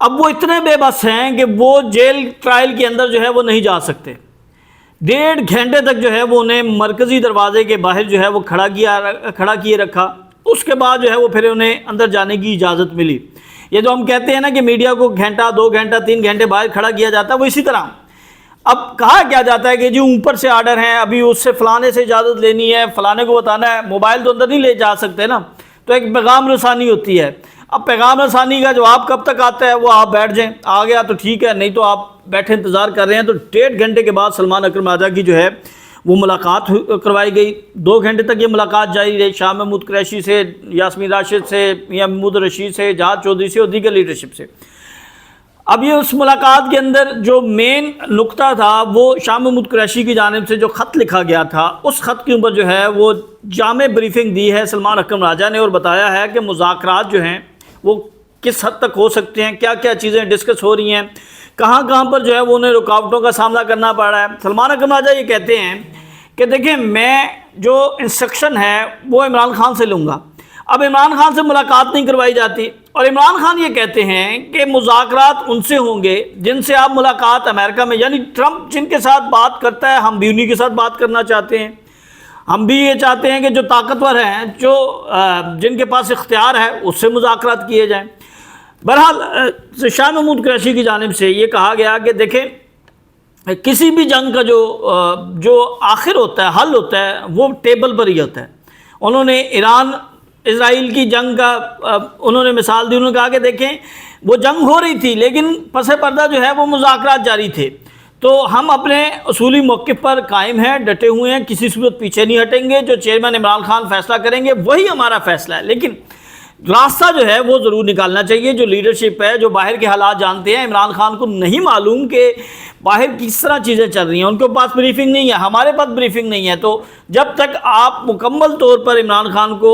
اب وہ اتنے بے بس ہیں کہ وہ جیل ٹرائل کے اندر جو ہے وہ نہیں جا سکتے. 1.5 گھنٹے تک جو ہے وہ انہیں مرکزی دروازے کے باہر جو ہے وہ کھڑا کیے رکھا. اس کے بعد جو ہے وہ پھر انہیں اندر جانے کی اجازت ملی. یہ جو ہم کہتے ہیں نا کہ میڈیا کو گھنٹہ 2 گھنٹہ 3 گھنٹے باہر کھڑا کیا جاتا ہے، وہ اسی طرح اب کہا کیا جاتا ہے کہ جی اوپر سے آرڈر ہیں، ابھی اس سے فلانے سے اجازت لینی ہے، فلانے کو بتانا ہے. موبائل تو اندر نہیں لے جا سکتے نا، تو ایک پیغام رسانی ہوتی ہے. اب پیغام رسانی کا جواب کب تک آتا ہے، وہ آپ بیٹھ جائیں، آ گیا تو ٹھیک ہے، نہیں تو آپ بیٹھے انتظار کر رہے ہیں. تو 1.5 گھنٹے کے بعد سلمان اکرم راجہ کی جو ہے وہ ملاقات کروائی گئی. 2 گھنٹے تک یہ ملاقات جاری رہی، شاہ محمود قریشی سے، یاسمین راشد سے، میاں محمود رشید سے، جہاد چودھری سے اور دیگر لیڈرشپ سے. اب یہ اس ملاقات کے اندر جو مین نقطہ تھا وہ شاہ محمود قریشی کی جانب سے جو خط لکھا گیا تھا، اس خط کے اوپر جو ہے وہ جامع بریفنگ دی ہے سلمان اکرم راجہ نے، اور بتایا ہے کہ مذاکرات جو ہیں وہ کس حد تک ہو سکتے ہیں، کیا کیا چیزیں ڈسکس ہو رہی ہیں، کہاں کہاں پر جو ہے وہ انہیں رکاوٹوں کا سامنا کرنا پڑ رہا ہے. سلمان اکرم راجہ یہ کہتے ہیں کہ دیکھیں میں جو انسٹرکشن ہے وہ عمران خان سے لوں گا. اب عمران خان سے ملاقات نہیں کروائی جاتی، اور عمران خان یہ کہتے ہیں کہ مذاکرات ان سے ہوں گے جن سے آپ ملاقات امریکہ میں، یعنی ٹرمپ جن کے ساتھ بات کرتا ہے ہم بھی انہی کے ساتھ بات کرنا چاہتے ہیں. ہم بھی یہ چاہتے ہیں کہ جو طاقتور ہیں، جو جن کے پاس اختیار ہے، اس سے مذاکرات کیے جائیں. بہرحال شاہ محمود قریشی کی جانب سے یہ کہا گیا کہ دیکھیں کسی بھی جنگ کا جو آخر ہوتا ہے، حل ہوتا ہے، وہ ٹیبل پر ہی ہوتا ہے. انہوں نے ایران اسرائیل کی جنگ کا انہوں نے مثال دی. انہوں نے کہا کہ دیکھیں وہ جنگ ہو رہی تھی لیکن پس پردہ جو ہے وہ مذاکرات جاری تھے. تو ہم اپنے اصولی موقف پر قائم ہیں، ڈٹے ہوئے ہیں، کسی صورت پیچھے نہیں ہٹیں گے. جو چیئرمین عمران خان فیصلہ کریں گے وہی ہمارا فیصلہ ہے، لیکن راستہ جو ہے وہ ضرور نکالنا چاہیے. جو لیڈرشپ ہے، جو باہر کے حالات جانتے ہیں، عمران خان کو نہیں معلوم کہ باہر کس طرح چیزیں چل رہی ہیں، ان کے پاس بریفنگ نہیں ہے، ہمارے پاس بریفنگ نہیں ہے. تو جب تک آپ مکمل طور پر عمران خان کو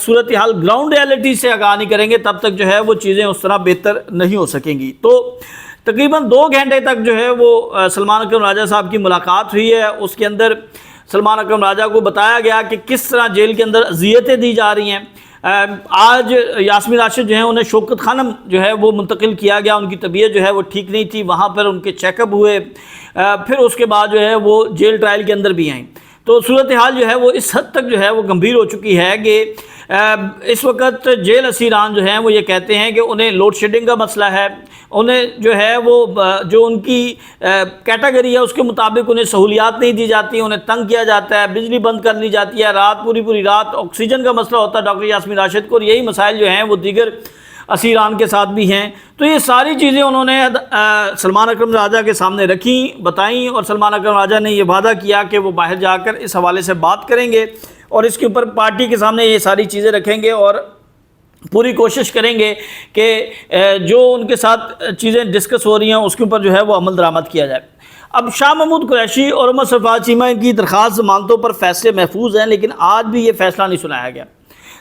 صورتحال گراؤنڈ ریالٹی سے آگاہ نہیں کریں گے، تب تک جو ہے وہ چیزیں اس طرح بہتر نہیں ہو سکیں گی. تو تقریباً 2 گھنٹے تک جو ہے وہ سلمان اکرم راجہ صاحب کی ملاقات ہوئی ہے. اس کے اندر سلمان اکرم راجہ کو بتایا گیا کہ کس طرح جیل کے اندر اذیتیں دی جا رہی ہیں. آج یاسمین راشد جو ہیں انہیں شوکت خانم جو ہے وہ منتقل کیا گیا. ان کی طبیعت جو ہے وہ ٹھیک نہیں تھی، وہاں پر ان کے چیک اپ ہوئے، پھر اس کے بعد جو ہے وہ جیل ٹرائل کے اندر بھی آئیں. تو صورتحال جو ہے وہ اس حد تک جو ہے وہ گمبھیر ہو چکی ہے کہ اس وقت جیل اسیران جو ہیں وہ یہ کہتے ہیں کہ انہیں لوڈ شیڈنگ کا مسئلہ ہے. انہیں جو ہے وہ جو ان کی کیٹیگری ہے اس کے مطابق انہیں سہولیات نہیں دی جاتی، انہیں تنگ کیا جاتا ہے، بجلی بند کر لی جاتی ہے، رات پوری رات آکسیجن کا مسئلہ ہوتا ہے ڈاکٹر یاسمین راشد کو، اور یہی مسائل جو ہیں وہ دیگر اسیران کے ساتھ بھی ہیں. تو یہ ساری چیزیں انہوں نے سلمان اکرم راجہ کے سامنے رکھیں، بتائیں، اور سلمان اکرم راجہ نے یہ وعدہ کیا کہ وہ باہر جا کر اس حوالے سے بات کریں گے اور اس کے اوپر پارٹی کے سامنے یہ ساری چیزیں رکھیں گے اور پوری کوشش کریں گے کہ جو ان کے ساتھ چیزیں ڈسکس ہو رہی ہیں اس کے اوپر جو ہے وہ عمل درآمد کیا جائے. اب شاہ محمود قریشی اور عمر سرفراز چیمہ کی درخواست ضمانتوں پر فیصلے محفوظ ہیں، لیکن آج بھی یہ فیصلہ نہیں سنایا گیا.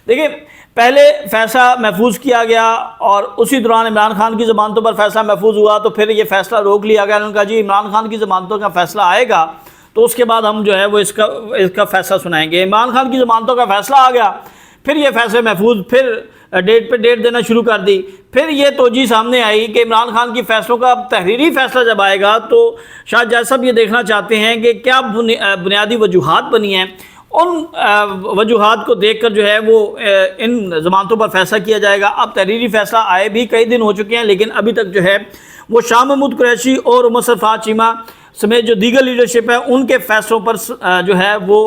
دیکھیں پہلے فیصلہ محفوظ کیا گیا اور اسی دوران عمران خان کی ضمانتوں پر فیصلہ محفوظ ہوا، تو پھر یہ فیصلہ روک لیا گیا. انہوں نے کہا جی عمران خان کی ضمانتوں کا فیصلہ آئے گا تو اس کے بعد ہم جو ہے وہ اس کا فیصلہ سنائیں گے. عمران خان کی ضمانتوں کا فیصلہ آ گیا، پھر یہ فیصلے محفوظ، پھر ڈیٹ پہ ڈیٹ دینا شروع کر دی. پھر یہ توجہ سامنے آئی کہ عمران خان کی فیصلوں کا تحریری فیصلہ جب آئے گا تو شاہ جج صاحب یہ دیکھنا چاہتے ہیں کہ کیا بنیادی وجوہات بنی ہیں. ان وجوہات کو دیکھ کر جو ہے وہ ان ضمانتوں پر فیصلہ کیا جائے گا. اب تحریری فیصلہ آئے بھی کئی دن ہو چکے ہیں، لیکن ابھی تک جو ہے وہ شاہ محمود قریشی اور عمر سرفراز چیمہ سمیت جو دیگر لیڈرشپ ہے ان کے فیصلوں پر جو ہے وہ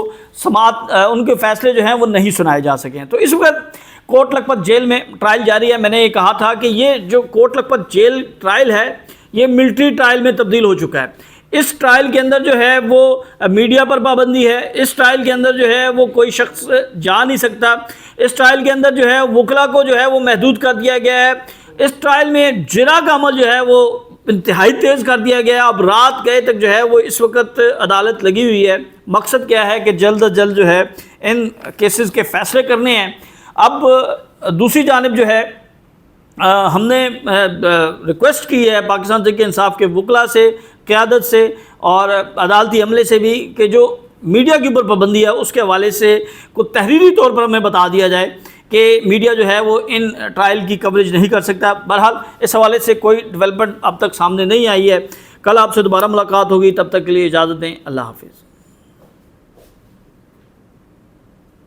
سماعت، ان کے فیصلے جو ہیں وہ نہیں سنائے جا سکے ہیں. تو اس وقت کوٹ لکھپت جیل میں ٹرائل جاری ہے. میں نے یہ کہا تھا کہ یہ جو کوٹ لکھپت جیل ٹرائل ہے یہ ملٹری ٹرائل میں تبدیل ہو چکا ہے. اس ٹرائل کے اندر جو ہے وہ میڈیا پر پابندی ہے، اس ٹرائل کے اندر جو ہے وہ کوئی شخص جا نہیں سکتا، اس ٹرائل کے اندر جو ہے وکلا کو جو ہے وہ محدود کر دیا گیا ہے. اس ٹرائل میں جرا کا عمل جو ہے وہ انتہائی تیز کر دیا گیا ہے. اب رات گئے تک جو ہے وہ اس وقت عدالت لگی ہوئی ہے. مقصد کیا ہے کہ جلد از جلد جو ہے ان کیسز کے فیصلے کرنے ہیں. اب دوسری جانب جو ہے ہم نے ریکویسٹ کی ہے پاکستان تحریک انصاف کے وکلا سے، قیادت سے اور عدالتی عملے سے بھی کہ جو میڈیا کے اوپر پابندی ہے اس کے حوالے سے کوئی تحریری طور پر ہمیں بتا دیا جائے کہ میڈیا جو ہے وہ ان ٹرائل کی کوریج نہیں کر سکتا. بہرحال اس حوالے سے کوئی ڈیولپمنٹ اب تک سامنے نہیں آئی ہے. کل آپ سے دوبارہ ملاقات ہوگی، تب تک کے لیے اجازت دیں. اللہ حافظ.